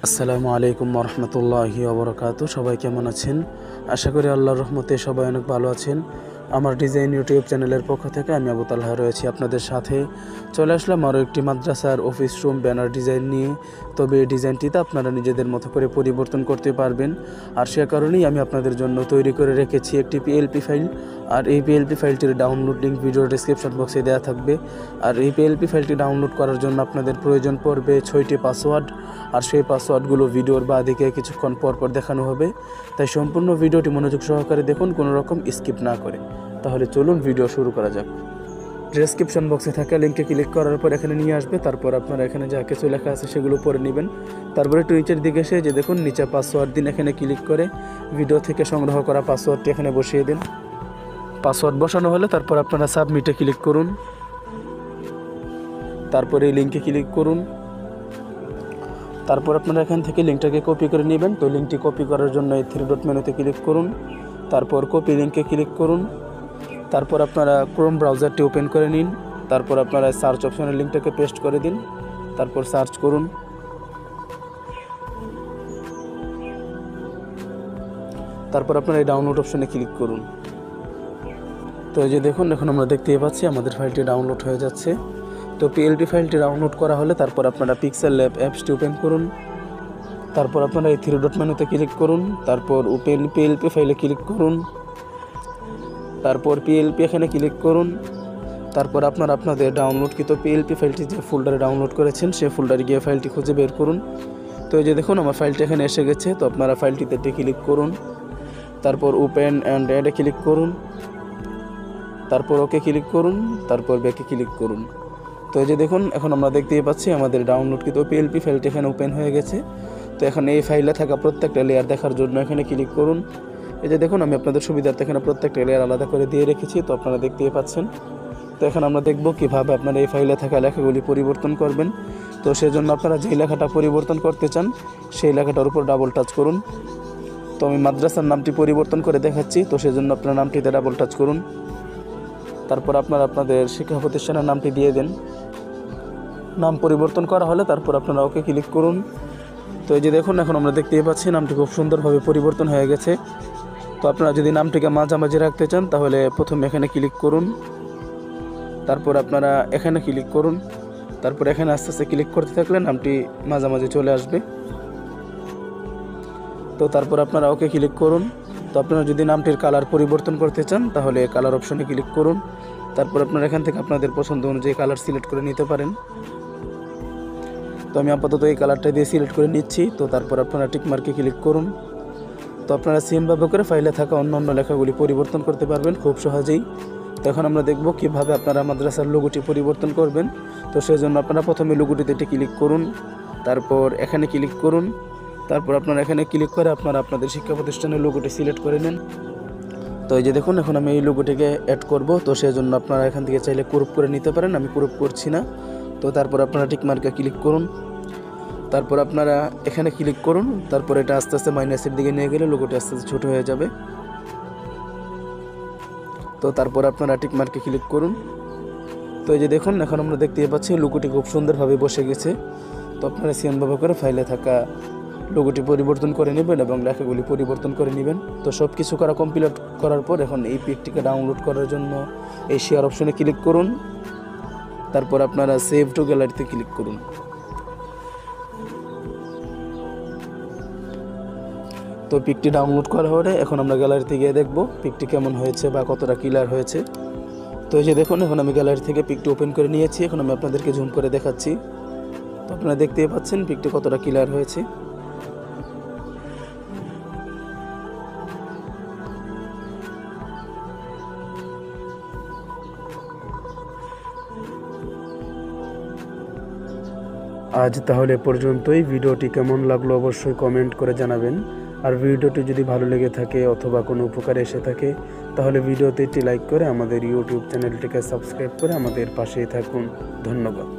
আসসালামু আলাইকুম রহমতুল্লাহি ওবরাকাতু। সবাই কেমন আছেন? আশা করি আল্লাহর রহমতে সবাই অনেক ভালো আছেন। আমার ডিজাইন ইউটিউব চ্যানেলের পক্ষ থেকে আমি আবু তালহা রয়েছি আপনাদের সাথে। চলে আসলাম আরও একটি মাদ্রাসার অফিস রুম ব্যানার ডিজাইন নিয়ে। তবে এই ডিজাইনটিতে আপনারা নিজেদের মতো করে পরিবর্তন করতে পারবেন, আর সে কারণেই আমি আপনাদের জন্য তৈরি করে রেখেছি একটি পিএলপি ফাইল। আর এই পিএলপি ফাইলটির ডাউনলোড লিঙ্ক ভিডিও ডেসক্রিপশন বক্সে দেওয়া থাকবে। আর এই পিএলপি ফাইলটি ডাউনলোড করার জন্য আপনাদের প্রয়োজন পড়বে 6টি পাসওয়ার্ড। আর সেই পাসওয়ার্ডগুলো ভিডিওর বাঁদিকে কিছুক্ষণ পর দেখানো হবে, তাই সম্পূর্ণ ভিডিওটি মনোযোগ সহকারে দেখুন, কোনো রকম স্কিপ না করে। তাহলে চলুন ভিডিও শুরু করা যাক। ডেসক্রিপশন বক্সে থাকা লিঙ্কে ক্লিক করার পর এখানে নিয়ে আসবে। তারপর আপনারা এখানে যা কিছু লেখা আছে সেগুলো পড়ে নেবেন। তারপরে একটু নিচের দিকে এসে যে দেখুন নিচে পাসওয়ার্ড দিন, এখানে ক্লিক করে ভিডিও থেকে সংগ্রহ করা পাসওয়ার্ডটি এখানে বসিয়ে দিন। পাসওয়ার্ড বসানো হলে তারপর আপনারা সাবমিটে ক্লিক করুন। তারপরে এই লিঙ্কে ক্লিক করুন। তারপর আপনারা এখান থেকে লিঙ্কটাকে কপি করে নেবেন। তো লিঙ্কটি কপি করার জন্য এই 3 ডট মেনুতে ক্লিক করুন। তারপর কপি লিঙ্কে ক্লিক করুন। তারপর আপনারা ক্রোম ব্রাউজারটি ওপেন করে নিন। তারপর আপনারা সার্চ অপশনের লিঙ্কটাকে পেস্ট করে দিন। তারপর সার্চ করুন। তারপর আপনারা এই ডাউনলোড অপশনে ক্লিক করুন। তো এই যে দেখুন এখন আমরা দেখতেই পাচ্ছি আমাদের ফাইলটি ডাউনলোড হয়ে যাচ্ছে। তো পিএলপি ফাইলটি ডাউনলোড করা হলে তারপর আপনারা পিক্সেল ল্যাব অ্যাপসটি ওপেন করুন। তারপর আপনারা এই 3 ডট মেনুতে ক্লিক করুন। তারপর ওপেন পিএলপি ফাইলে ক্লিক করুন। তারপর পিএলপি এখানে ক্লিক করুন। তারপর আপনারা আপনাদের ডাউনলোডকৃত পিএলপি ফাইলটি যে ফোল্ডারে ডাউনলোড করেছেন সেই ফোল্ডারে গিয়ে ফাইলটি খুঁজে বের করুন। তো এই যে দেখুন আমার ফাইলটি এখানে এসে গেছে। তো আপনারা ফাইলটিতে ক্লিক করুন। তারপর ওপেন অ্যান্ড অ্যাডে ক্লিক করুন। তারপর ওকে ক্লিক করুন। তারপর ব্যাকে ক্লিক করুন। তো এই যে দেখুন এখন আমরা দেখতেই পাচ্ছি আমাদের ডাউনলোডকৃত পিএলপি ফাইলটি এখানে ওপেন হয়ে গেছে। তো এখন এই ফাইলে থাকা প্রত্যেকটা লেয়ার দেখার জন্য এখানে ক্লিক করুন। এই যে দেখুন আমি আপনাদের সুবিধার্থে এখানে প্রত্যেকটা লেয়ার আলাদা করে দিয়ে রেখেছি। তো আপনারা দেখতেই পাচ্ছেন। তো এখন আমরা দেখব কিভাবে আপনারা এই ফাইলে থাকা লেখাগুলি পরিবর্তন করবেন। তো সেজন্য আপনারা যেই লেখাটা পরিবর্তন করতে চান সেই লেখাটার উপর ডাবল টাচ করুন। তো আমি মাদ্রাসার নামটি পরিবর্তন করে দেখাচ্ছি। তো সেজন্য আপনারা নামটিতে ডাবল টাচ করুন। তারপর আপনারা আপনাদের শিক্ষা প্রতিষ্ঠানের নামটি দিয়ে দেন। নাম পরিবর্তন করা হলে তারপর আপনারা ওকে ক্লিক করুন। তো এই যে দেখুন এখন আমরা দেখতেই পাচ্ছি নামটি খুব সুন্দরভাবে পরিবর্তন হয়ে গেছে। তো আপনারা যদি নামটিকে মাঝামাঝি রাখতে চান তাহলে প্রথমে এখানে ক্লিক করুন। তারপর আপনারা এখানে ক্লিক করুন। তারপর এখানে আস্তে আস্তে ক্লিক করতে থাকলে নামটি মাঝামাঝি চলে আসবে। তো তারপর আপনারা ওকে ক্লিক করুন। তো আপনারা যদি নামটির কালার পরিবর্তন করতে চান তাহলে কালার অপশনে ক্লিক করুন। তারপর আপনারা এখান থেকে আপনাদের পছন্দ অনুযায়ী কালার সিলেক্ট করে নিতে পারেন। তো আমি আপাতত এই কালারটা দিয়ে সিলেক্ট করে নিচ্ছি। তো তারপর আপনারা টিক মার্কে ক্লিক করুন। তো আপনারা সেমভাবে করে ফাইলে থাকা অন্য লেখাগুলি পরিবর্তন করতে পারবেন খুব সহজেই। তো এখন আমরা দেখব কিভাবে আপনারা মাদ্রাসার লোগোটি পরিবর্তন করবেন। তো সেজন্য আপনারা প্রথমে লোগোটিতে ক্লিক করুন। তারপর এখানে ক্লিক করুন। তারপর আপনারা এখানে ক্লিক করে আপনারা আপনাদের শিক্ষা প্রতিষ্ঠানের লোগোটি সিলেক্ট করে নেন। তো এই যে দেখুন এখন আমি এই লোগোটিকে অ্যাড করব। তো সেজন্য আপনারা এখান থেকে চাইলে ক্রপ করে নিতে পারেন, আমি ক্রপ করছি না। তো তারপর আপনারা টিক মার্কে ক্লিক করুন। তারপর আপনারা এখানে ক্লিক করুন। তারপর এটা আস্তে আস্তে মাইনাসের দিকে নিয়ে গেলে লোগোটি আস্তে আস্তে ছোটো হয়ে যাবে। তো তারপর আপনারা টিক মার্কে ক্লিক করুন। তো এই যে দেখুন এখন আমরা দেখতেই পাচ্ছি লোগোটি খুব সুন্দরভাবে বসে গেছে। তো আপনারা সেমভাবে করে ফাইলে থাকা লোগোটি পরিবর্তন করে নেবেন এবং লেখাগুলি পরিবর্তন করে নেবেন। তো সব কিছু করা কমপ্লিট করার পর এখন এই পিকটিকে ডাউনলোড করার জন্য এই শেয়ার অপশনে ক্লিক করুন। তারপর আপনারা সেভ টু গ্যালারিতে ক্লিক করুন। তো পিকটি ডাউনলোড করা হলে এখন আমরা গ্যালারিতে গিয়ে দেখব পিকটি কেমন হয়েছে বা কতটা ক্লিয়ার হয়েছে। তো এই যে দেখুন এখন আমি গ্যালারি থেকে পিকটি ওপেন করে নিয়েছি। এখন আমি আপনাদেরকে জুম করে দেখাচ্ছি। তো আপনারা দেখতেই পাচ্ছেন পিকটি কতটা ক্লিয়ার হয়েছে। আজ তাহলে পর্যন্তই। ভিডিওটি কেমন লাগলো অবশ্যই কমেন্ট করে জানাবেন। আর ভিডিওটি যদি ভালো লেগে থাকে অথবা কোনো উপকারে এসে থাকে তাহলে ভিডিওতে একটি লাইক করে আমাদের ইউটিউব চ্যানেলটিকে সাবস্ক্রাইব করে আমাদের পাশেই থাকুন। ধন্যবাদ।